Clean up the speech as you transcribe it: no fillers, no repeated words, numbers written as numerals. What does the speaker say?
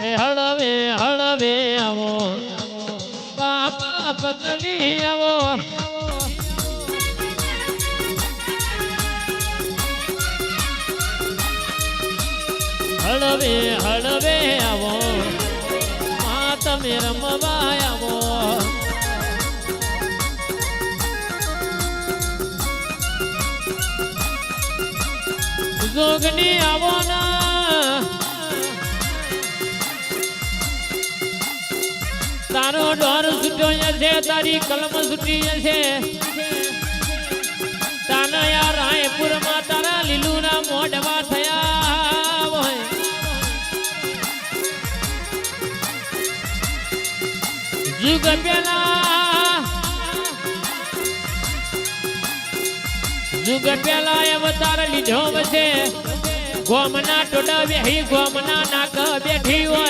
હળવે હળવે આવો બાપા પતલી આવો હળવે હળવે આવો મા તમે રમવા આવો જોગની આવો ના તારો ડોર છૂટ્યો છે તારી કલમ છૂટી છે તાના યાર રાયપુર માં તારા લીલુ ના મોઢવા થયા હોય જુગ પેલા અવતાર લીધો છે ગોમના ટોડા બેહી ગોમના નાક બેઠી હોય